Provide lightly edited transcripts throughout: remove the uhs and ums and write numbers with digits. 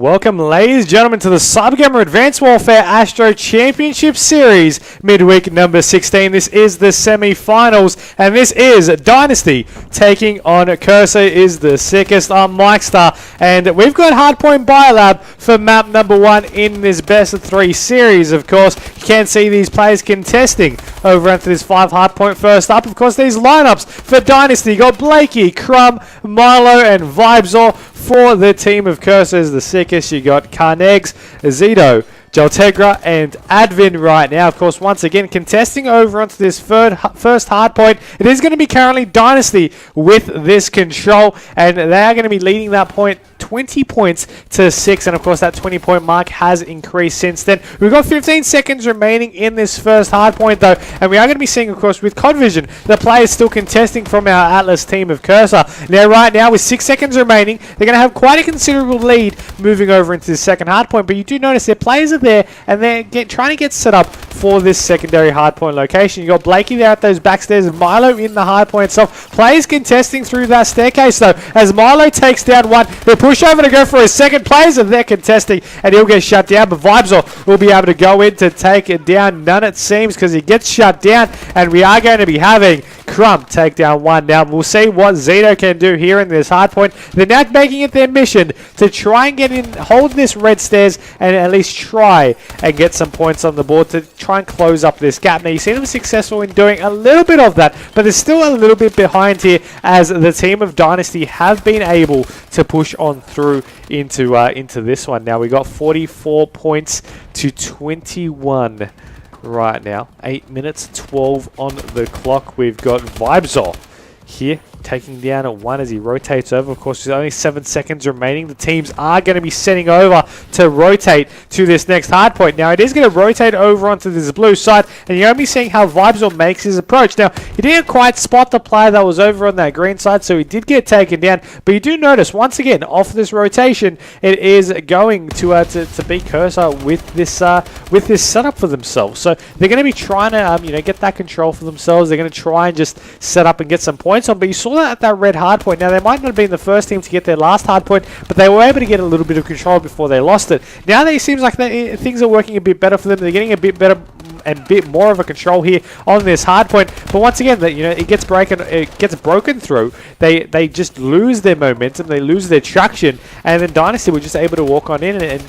Welcome, ladies and gentlemen, to the CyberGamer Advanced Warfare ASTRO Championship Series, midweek number 16. This is the semi-finals, and this is Dynasty taking on Kerser is the sickest on Myksta. And we've got Hardpoint Biolab for map number 1 in this best of 3 series. Of course, you can see these players contesting over into this 5 Hardpoint. First up, of course, these lineups for Dynasty. You got Blakey, Crumb, Milo, and Vibesor. For the team of Kerser is the sickest, you got Carnegs, Zito, Geltegra, and Advin right now. Of course, once again, contesting over onto this first hardpoint. It is going to be currently Dynasty with this control, and they are going to be leading that point 20 points to 6, and of course that 20-point mark has increased since then. We've got 15 seconds remaining in this first hardpoint though, and we are going to be seeing, of course, with COD Vision, the players still contesting from our Atlas team of Kerser. Now, right now, with 6 seconds remaining, they're going to have quite a considerable lead moving over into the second hardpoint, but you do notice their players are there, and they're trying to get set up for this secondary hardpoint location. You got Blakey there at those backstairs, and Milo in the hardpoint itself. Players contesting through that staircase though, as Milo takes down one. They push over to go for his second. Players are there contesting, and he'll get shut down, but Vibesor will be able to go in to take it down. None, it seems, because he gets shut down, and we are going to be having Crumb take down one. Now, we'll see what Zito can do here in this hardpoint. They're now making it their mission to try and get in, hold this red stairs, and at least try and get some points on the board to try and close up this gap. Now, you see them successful in doing a little bit of that, but they're still a little bit behind here, as the team of Dynasty have been able to push on through into this one. Now, we got 44 points to 21 right now. 8 minutes 12 on the clock. We've got Vibesor here taking down at 1 as he rotates over. Of course, there's only 7 seconds remaining. The teams are going to be setting over to rotate to this next hardpoint. Now, it is going to rotate over onto this blue side, and you're going to be seeing how Vibesor makes his approach. Now, he didn't quite spot the player that was over on that green side, so he did get taken down. But you do notice, once again, off this rotation, it is going to beat Kerser with this setup for themselves. So they're going to be trying to get that control for themselves. They're going to try and just set up and get some points on. But you saw at that red hardpoint. Now, they might not have been the first team to get their last hardpoint, but they were able to get a little bit of control before they lost it. Now, it seems like things are working a bit better for them. They're getting a bit better and bit more of a control here on this hardpoint. But once again, it gets broken through. They just lose their momentum. They lose their traction, and then Dynasty were just able to walk on in and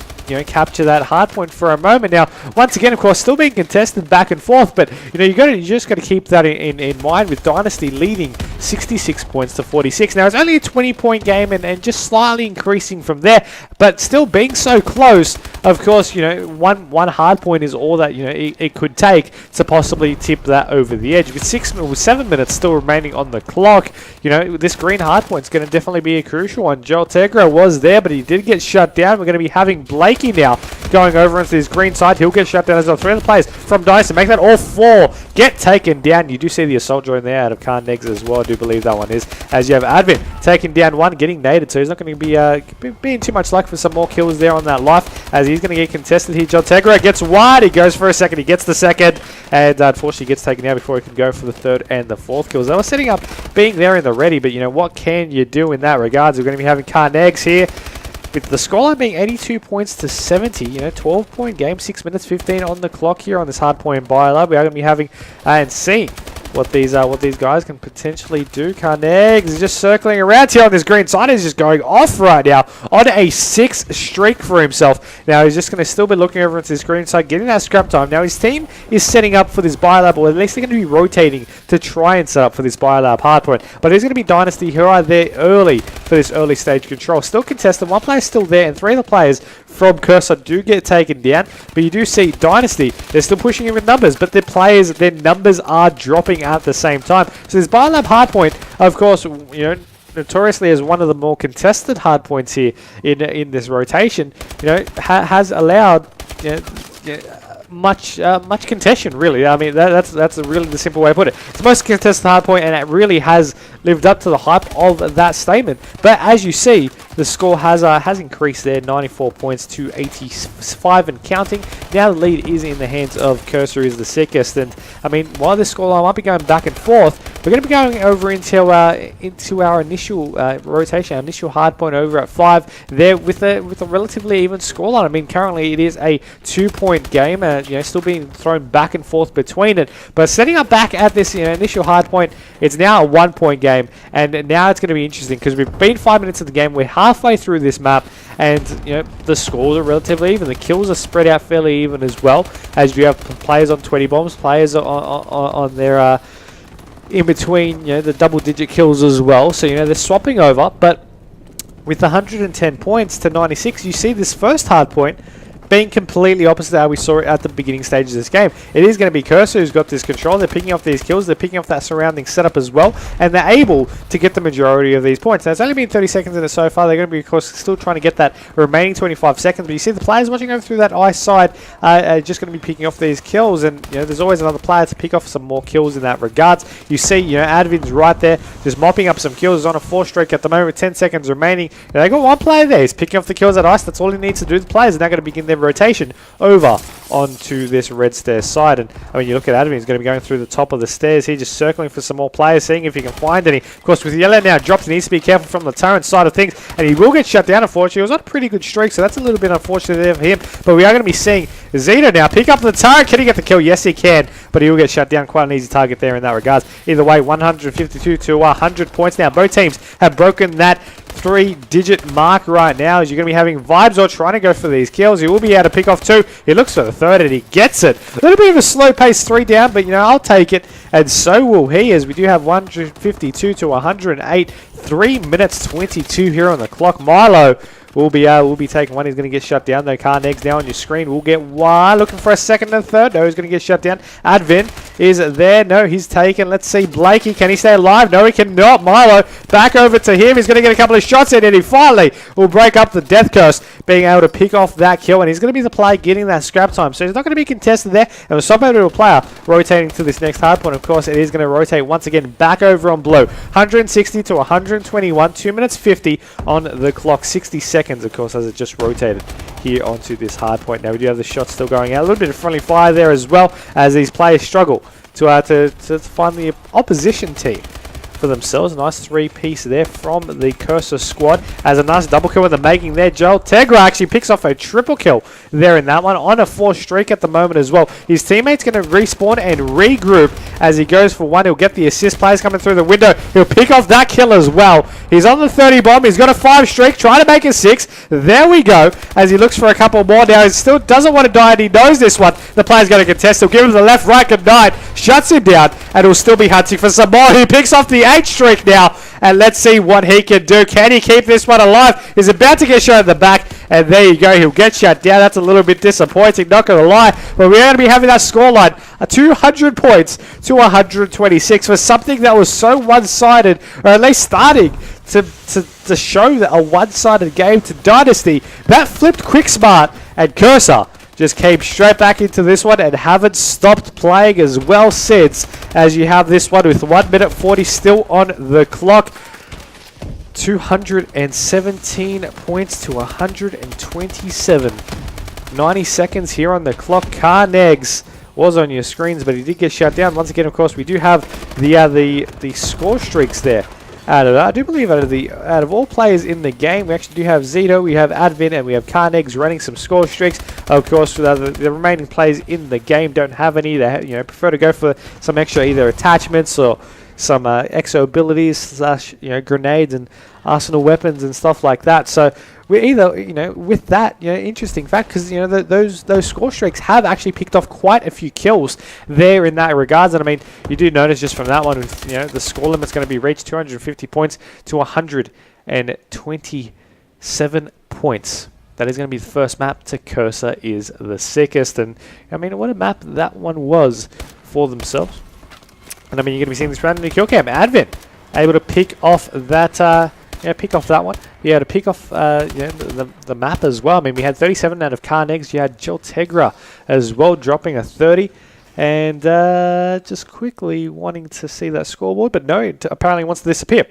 capture that hardpoint for a moment. Now, once again, of course, still being contested back and forth, but you just got to keep that in mind, with Dynasty leading 66 points to 46. Now, it's only a 20-point game and just slightly increasing from there, but still being so close. Of course, one hard point is all that it could take to possibly tip that over the edge. With 7 minutes still remaining on the clock, this green hard point is going to definitely be a crucial one. Geltegra was there, but he did get shut down. We're going to be having Blakey now going over into this green side. He'll get shut down as well. 3 other players from Dynasty make that all 4 get taken down. You do see the assault join there out of Carnegs as well. I do believe that one is, as you have Advin taking down one, getting naded, so he's not going to be being too much luck for some more kills there on that life, as he's going to get contested here. Geltegra gets wide. He goes for a second. He gets the second, and unfortunately gets taken down before he can go for the 3rd and the 4th kills. They were setting up, being there in the ready, but what can you do in that regards? We're going to be having Carnegs here, with the scoreline being 82 points to 70, 12-point game, 6 minutes 15 on the clock here on this hardpoint Biolab. We are going to be having and seeing what these guys can potentially do. Carnegs is just circling around here on this green side. He's just going off right now on a 6th streak for himself. Now, he's just going to still be looking over into this green side, getting that scrap time. Now, his team is setting up for this Biolab, or at least they're going to be rotating to try and set up for this Biolab hardpoint. But there's going to be Dynasty who are there early for this early stage control. Still contested. One player still there, and 3 of the players from Kerser do get taken down. But you do see Dynasty, they're still pushing in with numbers, but their numbers are dropping at the same time. So this Biolab hardpoint, of course, notoriously as one of the more contested hardpoints here in this rotation, has allowed much contention, really. I mean, that's really the simple way to put it. It's the most contested hardpoint, and it really has lived up to the hype of that statement. But as you see, the score has increased there, 94 points to 85 and counting. Now the lead is in the hands of Kerser is the sickest. And I mean, while this scoreline might be going back and forth, we're going to be going over into our initial rotation, our initial hard point over at 5 there with a relatively even scoreline. I mean, currently it is a 2-point game, still being thrown back and forth between it. But setting up back at this initial hard point, it's now a 1-point game, and now it's going to be interesting because we've been 5 minutes of the game. We're halfway through this map, and the scores are relatively even. The kills are spread out fairly even as well, as you have players on 20 bombs, players on their in between, the double-digit kills as well. So they're swapping over, but with 110 points to 96, you see this first hard point being completely opposite to how we saw it at the beginning stages of this game. It is going to be Kerser who's got this control. They're picking off these kills. They're picking off that surrounding setup as well. And they're able to get the majority of these points. Now, it's only been 30 seconds in it so far. They're going to be, of course, still trying to get that remaining 25 seconds. But you see the players watching over through that ice side are just going to be picking off these kills. And, there's always another player to pick off some more kills in that regards. You see, Advin's right there, just mopping up some kills. He's on a 4 streak at the moment with 10 seconds remaining. They got one player there. He's picking off the kills at ice. That's all he needs to do. The players are now going to begin their rotation over onto this red stairs side. And I mean, you look at Admin, he's going to be going through the top of the stairs here, just circling for some more players, seeing if he can find any. Of course, with yellow now dropped, he needs to be careful from the turret side of things, and he will get shut down, unfortunately. It was on a pretty good streak, so that's a little bit unfortunate there for him. But we are going to be seeing Zeta now pick up the turret. Can he get the kill? Yes, he can, but he will get shut down. Quite an easy target there in that regards. Either way, 152 to 100 points now. Both teams have broken that 3-digit mark right now, as you're going to be having Vibes or trying to go for these kills. He will be able to pick off 2. He looks for the 3rd and he gets it. A little bit of a slow pace 3 down, but I'll take it, and so will he, as we do have 152 to 108. 3 minutes 22 here on the clock. Milo will be taking one. He's going to get shut down though. Carnegs now on your screen. We'll get one. Looking for a 2nd and 3rd. No, he's going to get shut down. Advin is there. No, he's taken. Let's see Blakey. Can he stay alive? No, he cannot. Milo back over to him. He's going to get a couple of shots in, and he finally will break up the death curse, being able to pick off that kill, and he's going to be the player getting that scrap time. So he's not going to be contested there, and with some better player rotating to this next hard point. Of course, it is going to rotate once again back over on blue. 160 to 121. 2 minutes 50 on the clock. 60 seconds, of course, as it just rotated here onto this hard point. Now we do have the shots still going out. A little bit of friendly fire there as well, as these players struggle to find the opposition team for themselves. Nice 3-piece there from the Kerser squad, as a nice double kill in the making there. Joel Tegra actually picks off a triple kill there in that one, on a 4 streak at the moment as well. His teammate's going to respawn and regroup as he goes for one. He'll get the assist. Players coming through the window. He'll pick off that kill as well. He's on the 30 bomb. He's got a 5 streak, trying to make a 6. There we go, as he looks for a couple more now. He still doesn't want to die, and he knows this one. The player's going to contest. He'll give him the left, right, good night. Shuts him down, and he'll still be hunting for some more. He picks off the 8 streak now, and let's see what he can do. Can he keep this one alive? He's about to get shot in the back, and there you go. He'll get shut down. That's a little bit disappointing, not going to lie. But we're going to be having that scoreline, 200 points to 126 for something that was so one-sided, or at least starting to show that a one-sided game to Dynasty. That flipped quick smart, and Kerser just came straight back into this one and haven't stopped playing as well since, as you have this one with 1 minute 40 still on the clock. 217 points to 127. 90 seconds here on the clock. Carnegs was on your screens, but he did get shut down. Once again, of course, we do have the score streaks there. I do believe out of all players in the game, we actually do have Zito, we have Advin, and we have Carnegs running some score streaks. Of course, the remaining players in the game don't have any. They prefer to go for some extra either attachments or some exo abilities slash grenades and arsenal weapons and stuff like that. So we're either with that interesting fact, because those score streaks have actually picked off quite a few kills there in that regards. And I mean, you do notice just from that one, the score limit's going to be reached, 250 points to 127 points. That is going to be the first map to Kerser is the sickezt. And I mean, what a map that one was for themselves. And I mean, you're going to be seeing this random kill cam. Advin able to pick off that pick off that one. Yeah, to pick off the map as well. I mean, we had 37 out of Carnegs. You had Joltegra as well, dropping a 30. And just quickly wanting to see that scoreboard, but no, it apparently wants to disappear.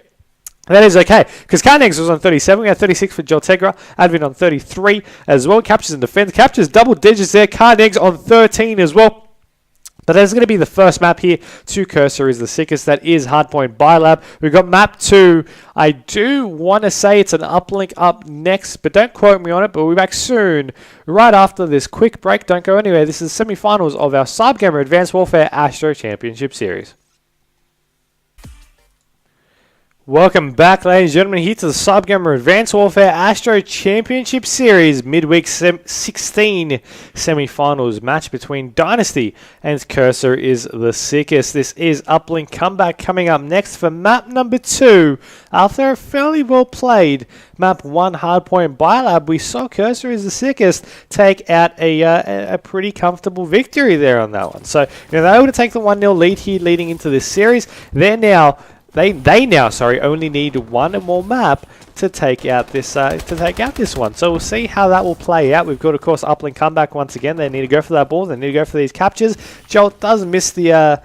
That is okay, because Carnegs was on 37. We had 36 for Joltegra. Advin on 33 as well. Captures and defense. Captures double digits there. Carnegs on 13 as well. But that's going to be the first map here to Kerser is the sickezt. That is Hardpoint Biolab. We've got map 2. I do want to say it's an uplink up next, but don't quote me on it. But we'll be back soon, right after this quick break. Don't go anywhere. This is the semi-finals of our CyberGamer Advanced Warfare ASTRO Championship Series. Welcome back, ladies and gentlemen, here to the CyberGamer Advanced Warfare ASTRO Championship Series Midweek 16 semi-finals match between Dynasty and Kerser is the sickezt. This is Uplink Comeback coming up next for map number 2. After a fairly well played map 1 Hardpoint Biolab, we saw Kerser is the sickezt take out a pretty comfortable victory there on that one. So they're able to take the 1-0 lead here leading into this series. They now only need one more map to take out this one. So we'll see how that will play out. We've got, of course, Uplink Comeback once again. They need to go for that ball. They need to go for these captures. Jolt does miss the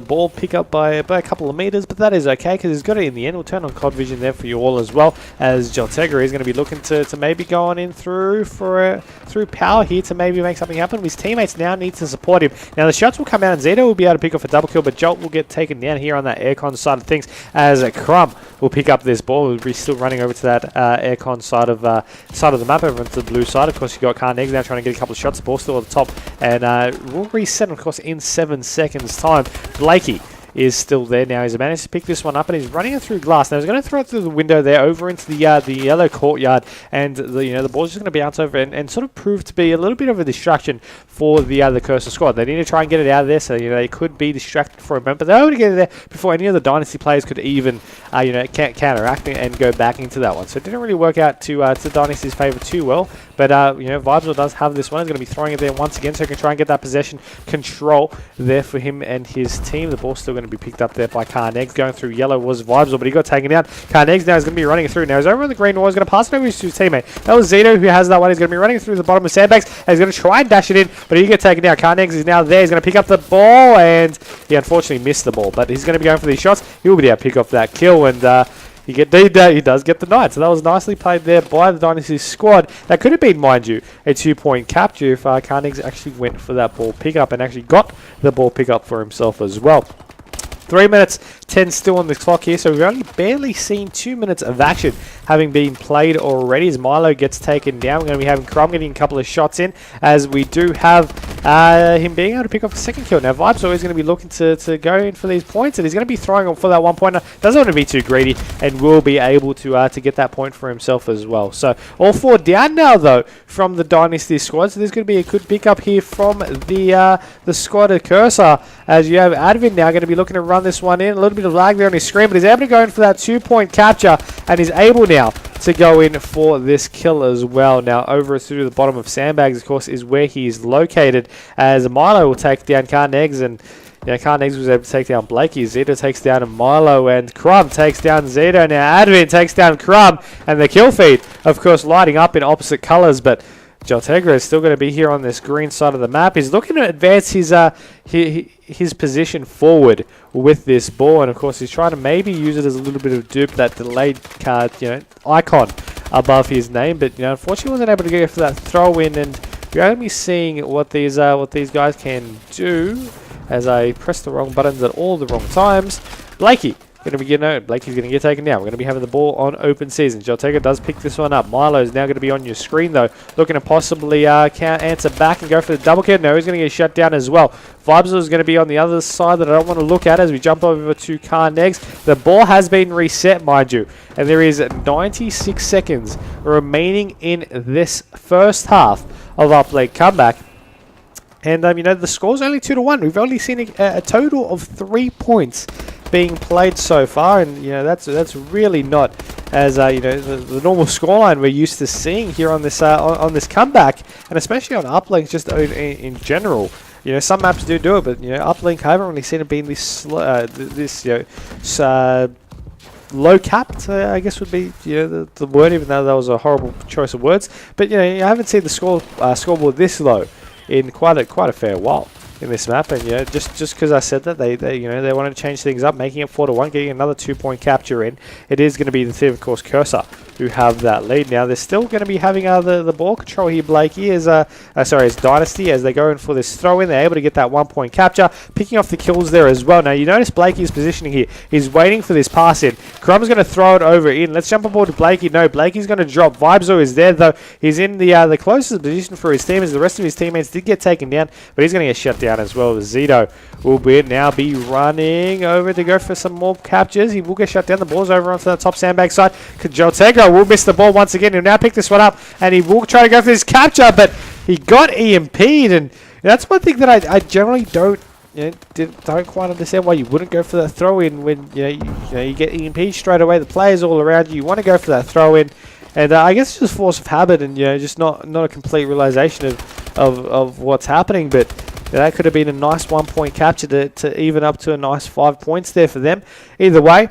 ball pickup by a couple of meters, but that is okay because he's got it in the end. We'll turn on COD vision there for you all as well, as Joltegra is going to be looking to maybe go on in through power here to maybe make something happen. His teammates now need to support him. Now the shots will come out and Zeta will be able to pick off a double kill, but Jolt will get taken down here on that aircon side of things as Crumb will pick up this ball. We'll be still running over to that aircon side of the map, over to the blue side. Of course, you've got Carnegie now trying to get a couple of shots. The ball still at the top, and we'll reset, of course, in 7 seconds time. Blakey is still there now. He's managed to pick this one up and he's running it through glass. Now he's going to throw it through the window there over into the yellow courtyard, and the ball's just going to bounce over and sort of prove to be a little bit of a distraction for the Kerser squad. They need to try and get it out of there, so they could be distracted for a moment, but they're able to get it there before any of the Dynasty players could even counteract and go back into that one. So it didn't really work out to Dynasty's favour too well, but Vibeswell does have this one. He's going to be throwing it there once again, so he can try and get that possession control there for him and his team. The ball's still going to be picked up there by Carnegie. Going through yellow was Vibeswell, but he got taken down. Carnegie now is going to be running it through. Now he's over on the green wall. He's going to pass it over to his teammate. That was Zito who has that one. He's going to be running through the bottom of sandbags, and he's going to try and dash it in, but he get taken down. Carnegie is now there. He's going to pick up the ball, and he unfortunately missed the ball, but he's going to be going for these shots. He will be able to pick off that kill, and he does get the knight. So that was nicely played there by the Dynasty squad. That could have been, mind you, a 2-point capture if Carnegie actually went for that ball pickup and actually got the ball pickup for himself as well. 3 minutes 10 still on the clock here, so we've only barely seen 2 minutes of action having been played already as Milo gets taken down. We're going to be having Crumb getting a couple of shots in, as we do have him being able to pick off a second kill. Now Vibe's always going to be looking to go in for these points, and he's going to be throwing for that 1-pointer. Doesn't want to be too greedy, and will be able to get that point for himself as well. So all 4 down now though from the Dynasty squad, so there's going to be a good pickup here from the squad of Kerser, as you have Advin now going to be looking to run this one in. A little bit of lag there on his screen, but he's able to go in for that 2-point capture, and he's able now to go in for this kill as well. Now over through the bottom of sandbags, of course, is where he's located, as Milo will take down Carnegie, and Carnegie was able to take down Blakey. Zeta takes down Milo, and Crumb takes down Zeta. Now Advin takes down Crumb, and the kill feed, of course, lighting up in opposite colours, but Joltegra is still going to be here on this green side of the map. He's looking to advance his position forward with this ball, and of course he's trying to maybe use it as a little bit of dupe, that delayed card, icon above his name, but unfortunately wasn't able to go for that throw in, and you're only seeing what these guys can do, as I press the wrong buttons at all the wrong times. Blakey's going to get taken down. We're going to be having the ball on open season. Joltegra does pick this one up. Milo is now going to be on your screen though, looking to possibly answer back and go for the double kill. No, he's going to get shut down as well. Vibes is going to be on the other side that I don't want to look at, as we jump over to Carnegie. The ball has been reset, mind you, and there is 96 seconds remaining in this first half of Uplink Comeback. And the score's only 2-1. We've only seen a total of 3 points being played so far, and that's really not as the normal scoreline we're used to seeing here on this comeback, and especially on Uplink just in general. Some maps do it, but Uplink, I haven't really seen it being this low capped, I guess would be the word, even though that was a horrible choice of words. But I haven't seen the scoreboard this low in quite a fair while in this map, and just because I said that, they want to change things up, making it 4-1, getting another 2-point capture in. It is going to be the team, of course, Kerser who have that lead. Now they're still going to be having the ball control here. Blakey is it's Dynasty as they go in for this throw in. They're able to get that 1 point capture, picking off the kills there as well. Now you notice Blakey's positioning here. He's waiting for this pass in. Crum's going to throw it over in. Let's jump aboard to Blakey. No, Blakey's going to drop. Vibzo is there though. He's in the closest position for his team as the rest of his teammates did get taken down, but he's going to get shut down as well. Zito will now be running over to go for some more captures. He will get shut down. The ball's over onto the top sandbag side. Joltegra will miss the ball once again. He'll now pick this one up, and he will try to go for this capture, but he got EMP'd, and that's one thing that I generally don't quite understand why you wouldn't go for that throw in when you get EMP'd straight away. The players all around you. You want to go for that throw in, and I guess it's just force of habit, and just not a complete realization of what's happening, but. That could have been a nice 1 point capture to even up to a nice 5 points there for them. Either way,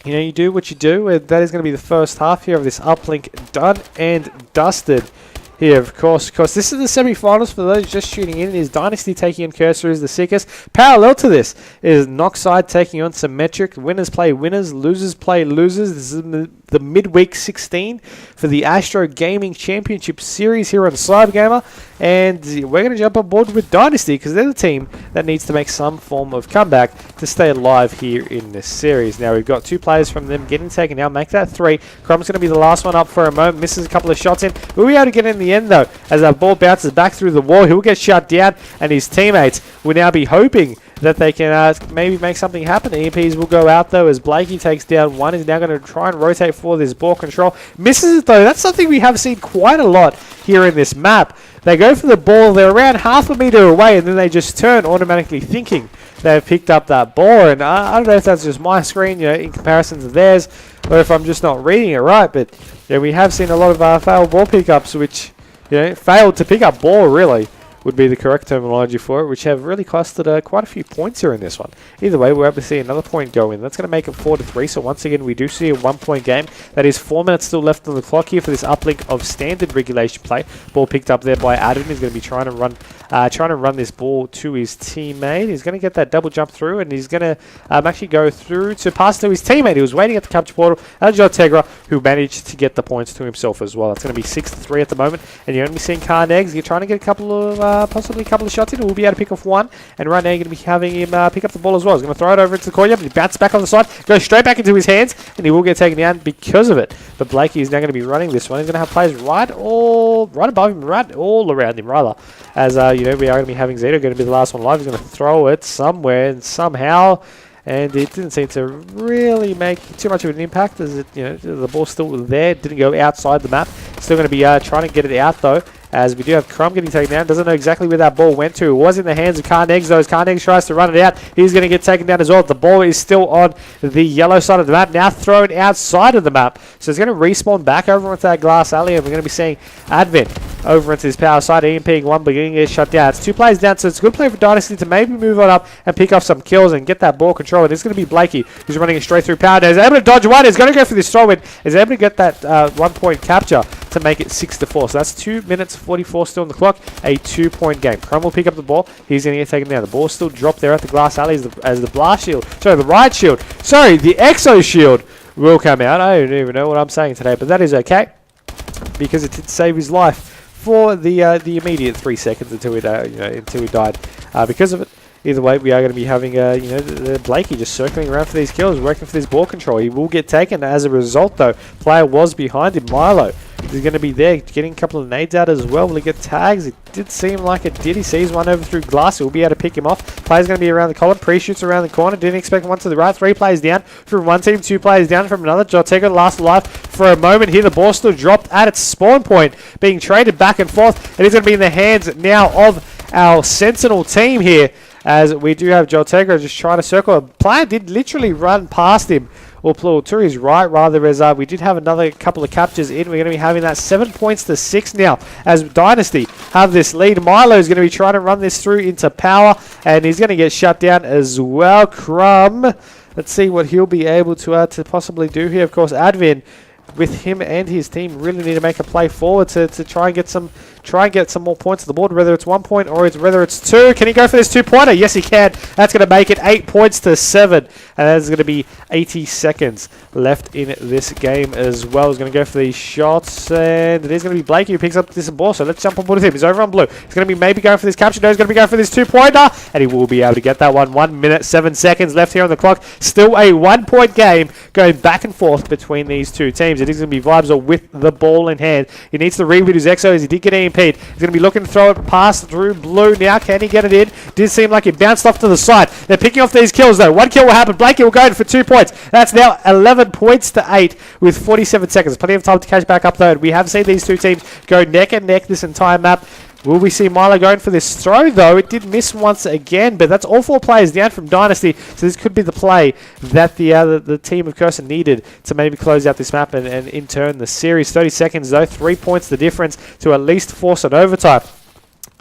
you do what you do. And that is going to be the first half here of this uplink done and dusted. Here, of course, this is the semi-finals for those just shooting in. It is Dynasty taking on Kerser is the sickezt. Parallel to this is Knockside taking on Symmetric. Winners play winners, losers play losers. This is the midweek 16 for the ASTRO Gaming Championship Series here on CyberGamer. And we're going to jump on board with Dynasty because they're the team that needs to make some form of comeback to stay alive here in this series. Now, we've got 2 players from them getting taken out. Make that 3. Crumb's going to be the last one up for a moment. Misses a couple of shots in. We'll be able to get in the end, though, as that ball bounces back through the wall. He'll get shut down, and his teammates will now be hoping that they can maybe make something happen. The EMPs will go out, though, as Blakey takes down one. He's now going to try and rotate for this ball control. Misses it, though. That's something we have seen quite a lot here in this map. They go for the ball. They're around half a meter away, and then they just turn automatically thinking they've picked up that ball. And I don't know if that's just my screen, in comparison to theirs, or if I'm just not reading it right. But we have seen a lot of failed ball pickups, which, failed to pick up ball, really, would be the correct terminology for it, which have really costed quite a few points here in this one. Either way, we're able to see another point go in. That's going to make it 4-3. So once again, we do see a 1 point game. That is 4 minutes still left on the clock here for this uplink of standard regulation play. Ball picked up there by Adam. He's going to be trying to run this ball to his teammate. He's going to get that double jump through, and he's going to actually go through to pass to his teammate. He was waiting at the capture portal. That's Joltegra, who managed to get the points to himself as well. It's going to be 6-3 at the moment, and you're going to be seeing Carnegs. You're trying to get a couple of possibly a couple of shots in. We'll be able to pick off one, and right now you're going to be having him pick up the ball as well. He's going to throw it over into the courtyard, but he bounces back on the side, goes straight back into his hands, and he will get taken down because of it. But Blakey is now going to be running this one. He's going to have players right above him, right all around him, rather. As we are going to be having Zito going to be the last one live. He's going to throw it somewhere and somehow, and it didn't seem to really make too much of an impact, as the ball's still there. Didn't go outside the map. Still going to be trying to get it out though, as we do have Crumb getting taken down. Doesn't know exactly where that ball went to. It was in the hands of Carnegs, though. As Carnegs tries to run it out, he's going to get taken down as well. The ball is still on the yellow side of the map, now thrown outside of the map. So it's going to respawn back over into that glass alley, and we're going to be seeing Advent over into his power side, EMPing one, beginning to get shut down. It's 2 players down, so it's a good play for Dynasty to maybe move on up and pick off some kills and get that ball control. And it's going to be Blakey, who's running it straight through power. Now he's able to dodge one. He's going to go for this throw in. He's able to get that 1 point capture to make it 6-4. So that's 2 minutes 44 still on the clock. A 2 point game. Crumb will pick up the ball. He's going to get taken down. The ball's still dropped there at the glass alley as the blast shield. Sorry, the riot shield. Sorry, the exo shield will come out. I don't even know what I'm saying today, but that is okay, because it did save his life for the immediate 3 seconds until he died because of it. Either way, we are going to be having the Blakey just circling around for these kills, working for this ball control. He will get taken as a result, though. Player was behind him. Milo is going to be there, getting a couple of nades out as well. Will he get tags? It did seem like it did. He sees one over through glass. He'll be able to pick him off. Player's going to be around the column. Pre-shoots around the corner. Didn't expect one to the right. 3 players down from one team. 2 players down from another. Joltegra last alive for a moment here. The ball still dropped at its spawn point, being traded back and forth. It is going to be in the hands now of our Sentinel team here, as we do have Joltegra just trying to circle. A player did literally run past him, or to his right rather, as we did have another couple of captures in. We're going to be having that 7 points to 6 now, as Dynasty have this lead. Milo is going to be trying to run this through into power, and he's going to get shut down as well. Crumb, let's see what he'll be able to possibly do here. Of course, Advin with him and his team really need to make a play forward to try and get some more points on the board, whether it's 1 point or whether it's 2. Can he go for this 2-pointer? Yes, he can. That's going to make it 8 points to 7. And there's going to be 80 seconds left in this game as well. He's going to go for these shots, and it is going to be Blakey who picks up this ball. So let's jump on board with him. He's over on blue. He's going to be maybe going for this capture. No, he's going to be going for this 2-pointer, and he will be able to get that one. 1 minute, 7 seconds left here on the clock. Still a 1-point game going back and forth between these two teams. It is going to be Vibes with the ball in hand. He needs to read with his EXO as he did get EMP'd. He's going to be looking to throw it past through blue now. Can he get it in? Did seem like it bounced off to the side. They're picking off these kills though. 1 kill will happen. Blakey will go in for 2 points. That's now 11 points to 8 with 47 seconds. Plenty of time to catch back up though. We have seen these two teams go neck and neck this entire map. Will we see Milo going for this throw, though? It did miss once again, but that's all 4 players down from Dynasty, so this could be the play that the team of Kerser needed to maybe close out this map and in turn the series. 30 seconds, though. 3 points the difference to at least force an overtime.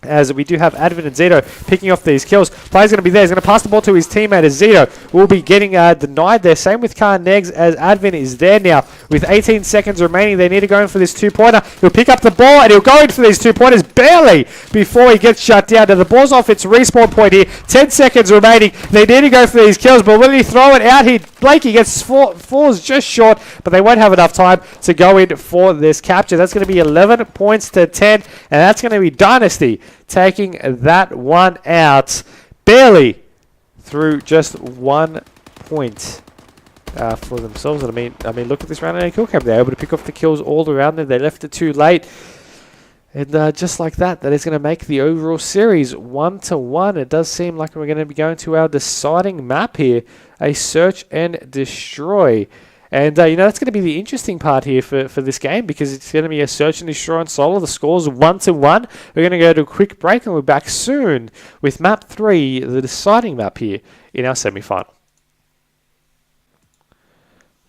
As we do have Advin and Zito picking off these kills. Player's going to be there. He's going to pass the ball to his teammate as Zito will be getting denied there. Same with Negs as Advin is there now. With 18 seconds remaining, they need to go in for this 2-pointer. He'll pick up the ball and he'll go in for these 2-pointers barely before he gets shut down. Now the ball's off its respawn point here. 10 seconds remaining. They need to go for these kills, but when he throw it out here, Blakey falls just short, but they won't have enough time to go in for this capture. That's going to be 11 points to 10, and that's going to be Dynasty taking that one out barely through just 1 point for themselves. I mean, look at this round and kill cam. They're able to pick off the kills all around them. They left it too late. And just like that is going to make the overall series 1-1. It does seem like we're going to be going to our deciding map here, a search and destroy. And, that's going to be the interesting part here for this game, because it's going to be a search and destroy on solo. The score's 1-1. We're going to go to a quick break, and we're back soon with map 3, the deciding map here in our semi-final.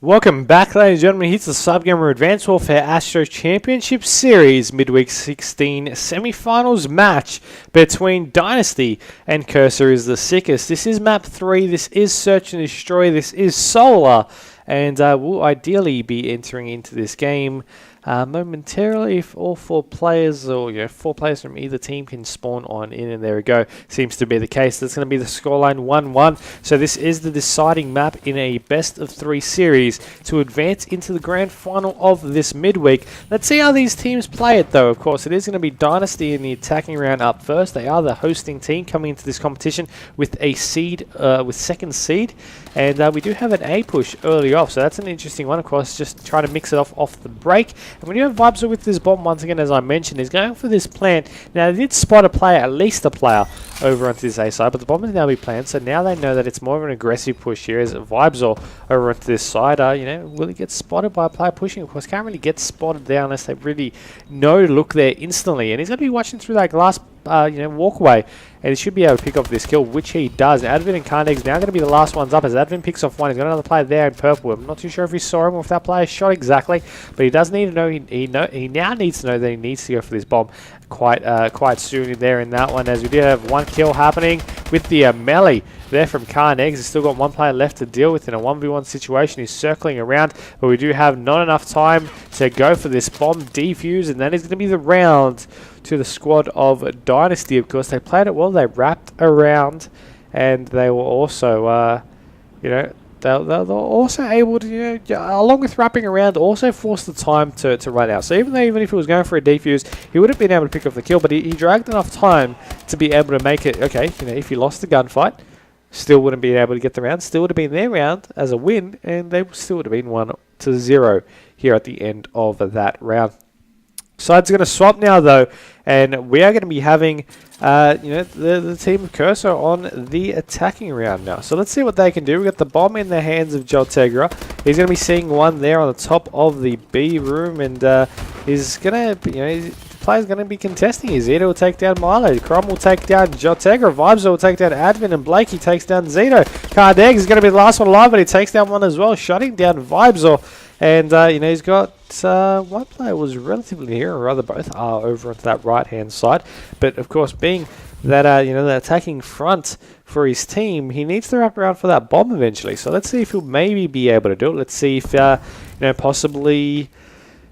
Welcome back, ladies and gentlemen. Here's the CyberGamer Advanced Warfare ASTRO Championship Series Midweek 16 semi-finals match between Dynasty and Kerser is the sickezt. This is map 3. This is search and destroy. This is solar. And we'll ideally be entering into this game momentarily if all 4 players, or 4 players from either team can spawn on in, and there we go. Seems to be the case. That's going to be the scoreline 1-1. So this is the deciding map in a best of 3 series to advance into the grand final of this midweek. Let's see how these teams play it, though. Of course, it is going to be Dynasty in the attacking round up first. They are the hosting team coming into this competition with a seed, with second seed, and we do have an A push early off, so that's an interesting one. Of course, just trying to mix it off the break. And when you have Vibes with this bomb, once again, as I mentioned, he's going for this plant. Now, they did spot a player, at least a player, over onto this A side, but the bomb is now be planned, so now they know that it's more of an aggressive push here as Vibes over onto this side. Will he get spotted by a player pushing? Of course, can't really get spotted there unless they really know to look there instantly. And he's going to be watching through that glass walkway, and he should be able to pick off this kill, which he does. Advin and Carneg's now going to be the last ones up as Advin picks off one. He's got another player there in purple. I'm not too sure if he saw him or if that player shot exactly, but he does need to know. He now needs to know that he needs to go for this bomb quite soon in there in that one, as we do have 1 kill happening with the melee there from Carnegs. He's still got 1 player left to deal with in a 1v1 situation. He's circling around, but we do have not enough time to go for this bomb defuse, and that is going to be the round to the squad of Dynasty. Of course, they played it well. They wrapped around, and they were also, they're also able to, along with wrapping around, also force the time to run out. So even if he was going for a defuse, he would have been able to pick up the kill, but he dragged enough time to be able to make it. Okay, if he lost the gunfight, still wouldn't be able to get the round. Still would have been their round as a win, and they still would have been 1-0 here at the end of that round. Sides are going to swap now, though, and we are going to be having, the team of Kerser on the attacking round now. So let's see what they can do. We've got the bomb in the hands of Jotegra. He's going to be seeing one there on the top of the B room, and he's going to, the player's going to be contesting. Zito will take down Milo. Crom will take down Jotegra. Vibes will take down Advin, and Blakey takes down Zito. Cardeg is going to be the last one alive, but he takes down one as well, shutting down Vibes. And, he's got one player was relatively near, or rather both are over onto that right-hand side. But, of course, being that the attacking front for his team, he needs to wrap around for that bomb eventually. So let's see if he'll maybe be able to do it. Let's see if possibly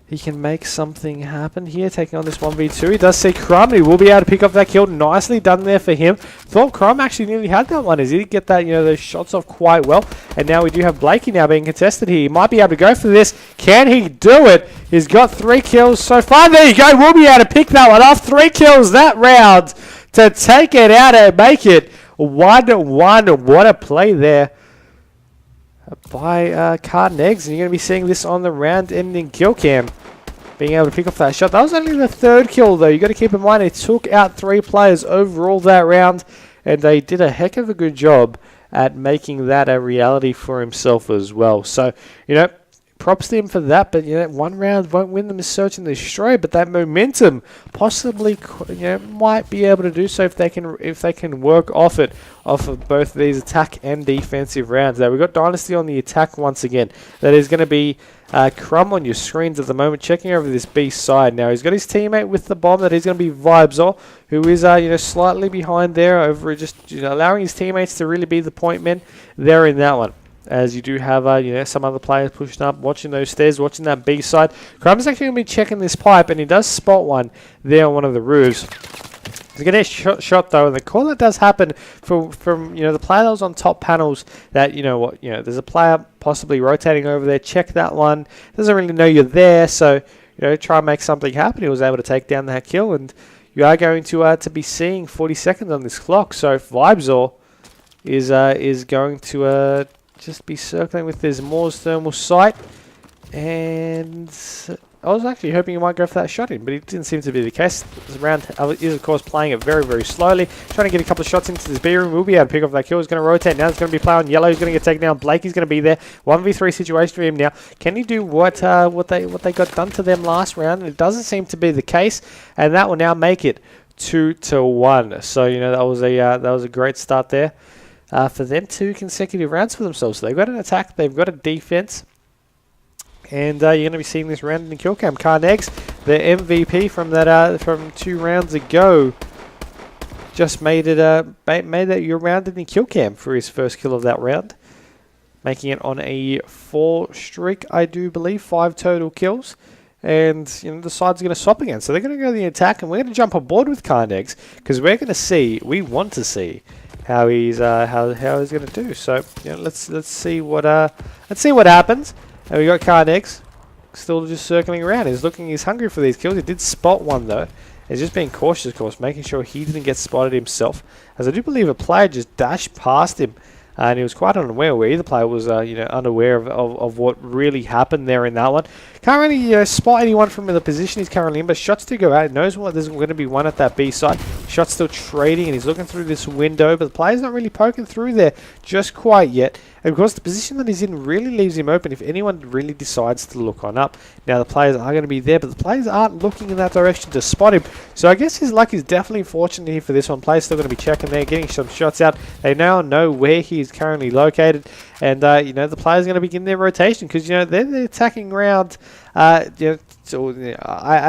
he can make something happen here, taking on this 1v2. He does see Crumb. He will be able to pick up that kill. Nicely done there for him. Thought Crumb actually nearly had that one, as he did get that, those shots off quite well. And now we do have Blakey now being contested here. He might be able to go for this. Can he do it? He's got 3 kills so far. There you go. We'll be able to pick that one off. 3 kills that round to take it out and make it 1-1. What a play there by Carton Eggs, and you're going to be seeing this on the round-ending kill cam, being able to pick off that shot. That was only the 3rd kill, though. You got to keep in mind they took out 3 players overall that round, and they did a heck of a good job at making that a reality for himself as well. So, props to him for that, but one round won't win them a search and destroy, but that momentum possibly might be able to do so if they can work off of both these attack and defensive rounds. Now we've got Dynasty on the attack once again. That is going to be Crumb on your screens at the moment, checking over this B side. Now he's got his teammate with the bomb. That is going to be Vibesor, who is slightly behind there, over just allowing his teammates to really be the point men there in that one. As you do have, some other players pushing up, watching those stairs, watching that B side. Crumb's actually going to be checking this pipe, and he does spot one there on one of the roofs. He's going to get shot though, and the call that does happen from the player that was on top panels. That there's a player possibly rotating over there. Check that one. Doesn't really know you're there, so try and make something happen. He was able to take down that kill, and you are going to be seeing 40 seconds on this clock. So Vibesor is going to just be circling with his Moore's thermal sight, and I was actually hoping he might go for that shot in, but it didn't seem to be the case. This round is, of course, playing it very, very slowly, trying to get a couple of shots into this B room. We'll be able to pick off that kill. He's going to rotate now. It's going to be play on yellow. He's going to get taken down. Blakey's going to be there. 1v3 situation for him now. Can he do what they got done to them last round? It doesn't seem to be the case, and that will now make it 2-1. So that was a great start there. For them, 2 consecutive rounds for themselves. So they've got an attack, they've got a defense, and you're going to be seeing this round in the kill cam. Carnegs, the MVP from that from 2 rounds ago, just made that your round in the kill cam for his first kill of that round, making it on a 4 streak, I do believe, 5 total kills. And the side's going to swap again, so they're going to go to the attack, and we're going to jump aboard with Carnegs because we want to see how he's going to do. So let's see what happens. And we got Carnegs still just circling around. He's hungry for these kills. He did spot one though. He's just being cautious, of course, making sure he didn't get spotted himself. As I do believe a player just dashed past him, and he was quite unaware, where either player was unaware of what really happened there in that one. Can't really spot anyone from the position he's currently in, but shots do go out. He knows there's going to be one at that B side. Shots still trading, and he's looking through this window, but the player's not really poking through there just quite yet. And of course, the position that he's in really leaves him open if anyone really decides to look on up. Now, the players are going to be there, but the players aren't looking in that direction to spot him. So I guess his luck is definitely fortunate here for this one. Players still going to be checking there, getting some shots out. They now know where he is currently located. And, the players are going to begin their rotation because, they're the attacking round. I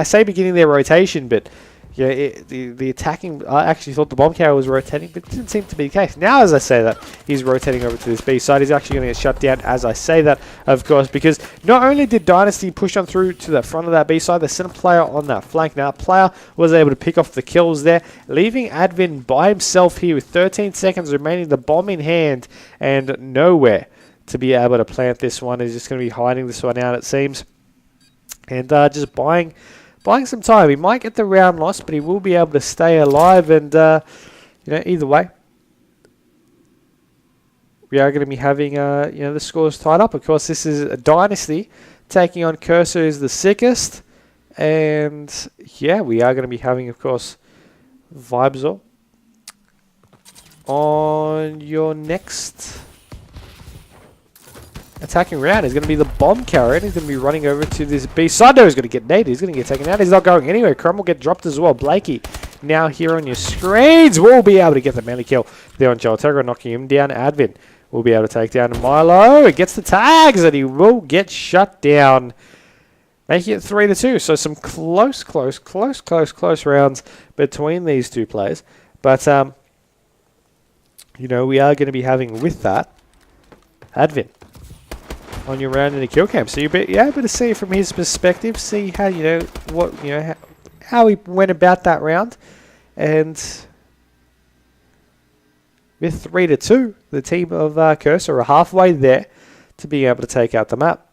say beginning their rotation, but the attacking, I actually thought the bomb carrier was rotating, but it didn't seem to be the case. Now, as I say that, he's rotating over to this B side. He's actually going to get shut down as I say that, of course, because not only did Dynasty push on through to the front of that B side, they sent a player on that flank. Now, player was able to pick off the kills there, leaving Advin by himself here with 13 seconds remaining, the bomb in hand, and nowhere to be able to plant this one. He's just going to be hiding this one out, it seems, and just buying some time. He might get the round lost, but he will be able to stay alive. And either way, we are going to be having the scores tied up. Of course, this is a Dynasty taking on Kerser is the sickezt, and we are going to be having, of course, Vibesor on your next attacking round. Is going to be the bomb carrier, and he's going to be running over to this B side. He's going to get naded. He's going to get taken out. He's not going anywhere. Crumb will get dropped as well. Blakey now here on your screens will be able to get the melee kill there on Joeltegra, knocking him down. Advin will be able to take down Milo. It gets the tags, and he will get shut down, making it 3-2. So some close rounds between these two players. But, you know, we are going to be having with that Advin on your round in the kill cam. So you're able to see from his perspective, see how, you know, what, you know, how he went about that round. And with 3-2, the team of Kerser are halfway there to being able to take out the map.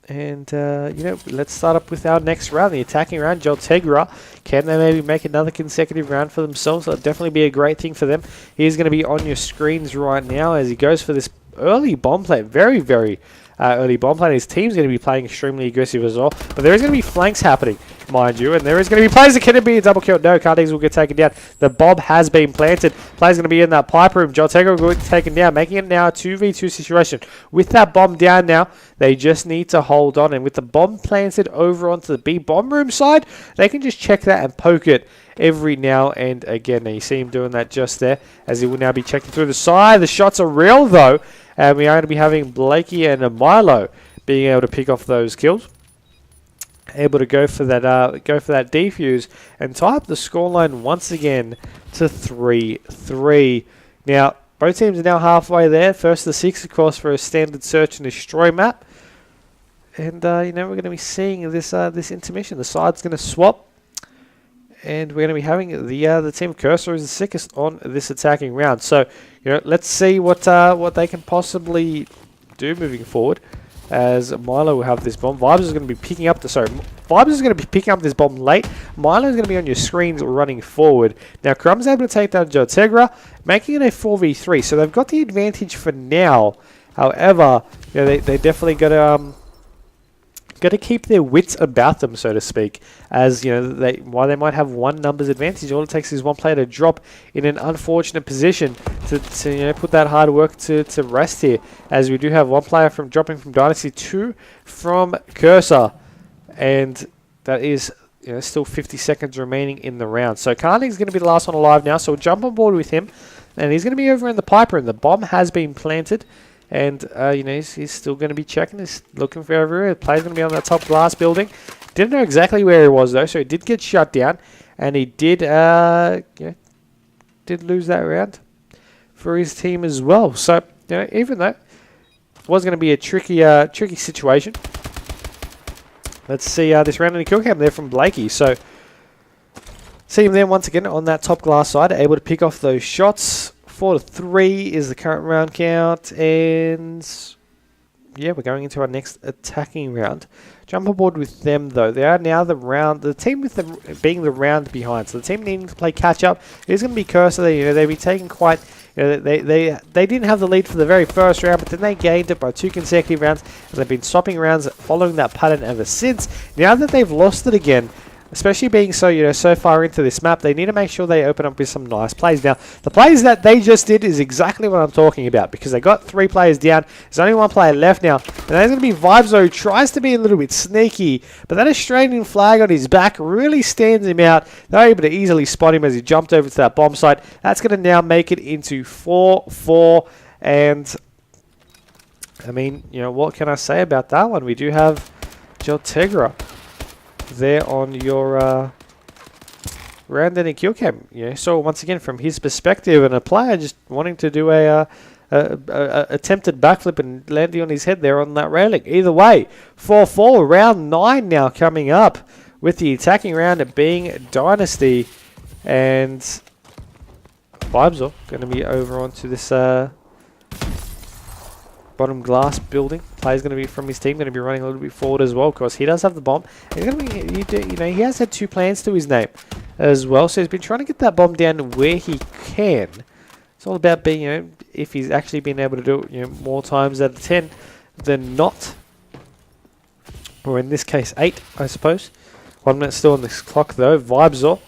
And, you know, let's start up with our next round, the attacking round. Joltegra, can they maybe make another consecutive round for themselves? That'll definitely be a great thing for them. He's going to be on your screens right now as he goes for this early bomb plant. Very, very early bomb plant. His team's going to be playing extremely aggressive as well. But there is going to be flanks happening, mind you. And there is going to be players that can be a double kill. No, Cardex will get taken down. The bomb has been planted. Players going to be in that pipe room. Joltegra will get taken down, making it now a 2v2 situation. With that bomb down now, they just need to hold on. And with the bomb planted over onto the B bomb room side, they can just check that and poke it every now and again. Now you see him doing that just there as he will now be checking through the side. The shots are real though. And we are going to be having Blakey and Milo being able to pick off those kills. Able to go for that defuse and tie up the scoreline once again to 3-3. Now, both teams are now halfway there. First to 6, of course, for a standard search and destroy map. And, you know, we're going to be seeing this this intermission. The side's going to swap. And we're going to be having the team of Kerser is the sickest on this attacking round. So, you know, let's see what they can possibly do moving forward. As Milo will have this bomb. Vibes is going to be picking up Vibes is going to be picking up this bomb late. Milo is going to be on your screens running forward. Now, Crumb's able to take down Joltegra, making it a 4v3. So they've got the advantage for now. However, you know, they definitely got to keep their wits about them, so to speak, as you know, while they might have one numbers advantage, all it takes is one player to drop in an unfortunate position to you know, put that hard work to rest here, as we do have one player dropping from Dynasty, 2 from Kerser, and that is, you know, still 50 seconds remaining in the round. So Carneg's going to be the last one alive now, so we'll jump on board with him, and he's going to be over in the pipe room. The bomb has been planted. And, you know, he's still going to be checking. He's looking for everywhere. The player's going to be on that top glass building. Didn't know exactly where he was, though, so he did get shut down. And he did, did lose that round for his team as well. So, you know, even though it was going to be a tricky situation, let's see this round in the kill cam there from Blakey. So, see him there once again on that top glass side, able to pick off those shots. 4-3 is the current round count, and yeah, we're going into our next attacking round. Jump aboard with them though. They are now the team with them being the round behind. So the team needing to play catch up is going to be Kerser. You know, they've been taking quite. You know, they didn't have the lead for the very first round, but then they gained it by 2 consecutive rounds, and they've been swapping rounds following that pattern ever since. Now that they've lost it again, especially being so far into this map, they need to make sure they open up with some nice plays. Now, the plays that they just did is exactly what I'm talking about, because they got 3 players down. There's only 1 player left now, and there's going to be Vibes, who tries to be a little bit sneaky, but that Australian flag on his back really stands him out. They're able to easily spot him as he jumped over to that bomb site. That's going to now make it into 4-4, and I mean, you know, what can I say about that one? We do have Joltegra there on your round ending kill cam. Yeah, so once again from his perspective, and a player just wanting to do a attempted backflip and landing on his head there on that railing. Either way, 4-4, round 9 now coming up, with the attacking round being Dynasty, and Vibes are going to be over onto this bottom glass building. Player's going to be from his team, going to be running a little bit forward as well, because he does have the bomb. He's going to be, you know, he has had 2 plans to his name as well, so he's been trying to get that bomb down where he can. It's all about being, you know, if he's actually been able to do it, you know, more times out of 10 than not, or in this case 8, I suppose. 1 minute still on this clock though. Vibes are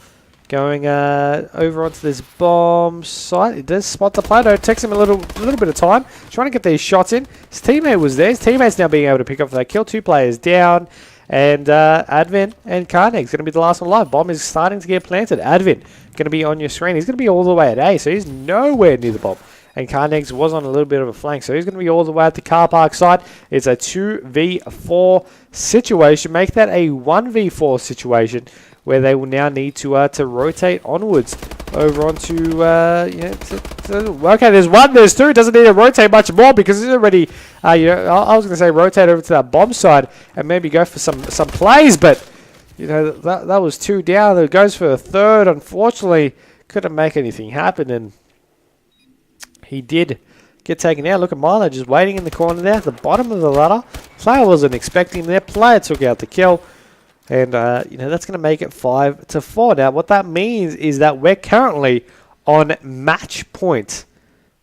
going over onto this bomb site. It does spot the player, though. It takes him a little bit of time trying to get these shots in. His teammate was there. His teammate's now being able to pick up that kill. 2 players down. And Advin and Carneg's going to be the last one alive. Bomb is starting to get planted. Advin going to be on your screen. He's going to be all the way at A, so he's nowhere near the bomb. And Carneg's was on a little bit of a flank, so he's going to be all the way at the car park side. It's a 2v4 situation. Make that a 1v4 situation where they will now need to rotate onwards over onto okay, there's one, there's two. Doesn't need to rotate much more because it's already I was going to say rotate over to that bomb side and maybe go for some plays, but that was two down. It goes for a third. Unfortunately, couldn't make anything happen, and he did get taken out. Look at Milo just waiting in the corner there at the bottom of the ladder. Player wasn't expecting their player took out the kill. And, that's going to make it 5-4. Now, what that means is that we're currently on match point.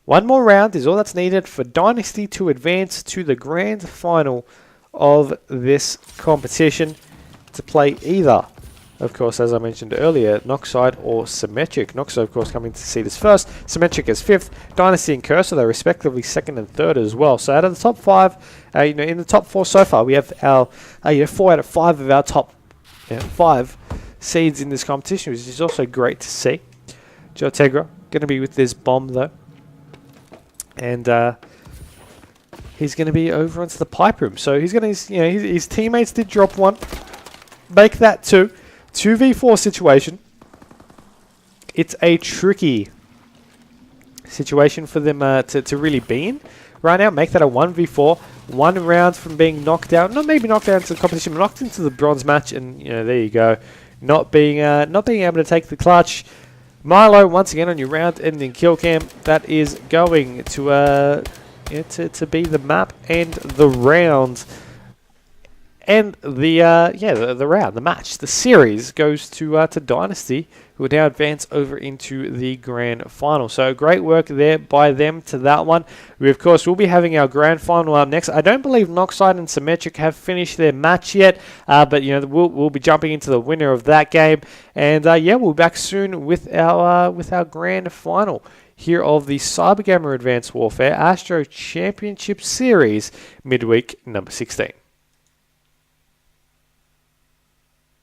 One more round is all that's needed for Dynasty to advance to the grand final of this competition to play either, of course, as I mentioned earlier, Noxide or Symmetric. Noxide, of course, coming to see this first. Symmetric is 5th. Dynasty and Kerser, they're respectively 2nd and 3rd as well. So out of the top 5, in the top 4 so far, we have our 4 out of 5 of our top 5 seeds in this competition, which is also great to see. Joe Tegra going to be with this bomb though, and he's going to be over onto the pipe room. So he's going to, his teammates did drop one, make that 2. 2v4 situation. It's a tricky situation for them to really be in right now. Make that a 1v4. 1 round from being knocked out. Not maybe knocked out into the competition, but knocked into the bronze match. And, there you go. Not being able to take the clutch. Milo, once again, on your round-ending kill cam. That is going to be the map and the round. And the match, the series goes to Dynasty, who will now advance over into the grand final. So great work there by them to that one. We, of course, will be having our grand final up next. I don't believe Noxide and Symmetric have finished their match yet, but we'll be jumping into the winner of that game. And we'll be back soon with our grand final here of the CyberGamer Advanced Warfare Astro Championship Series, midweek number 16.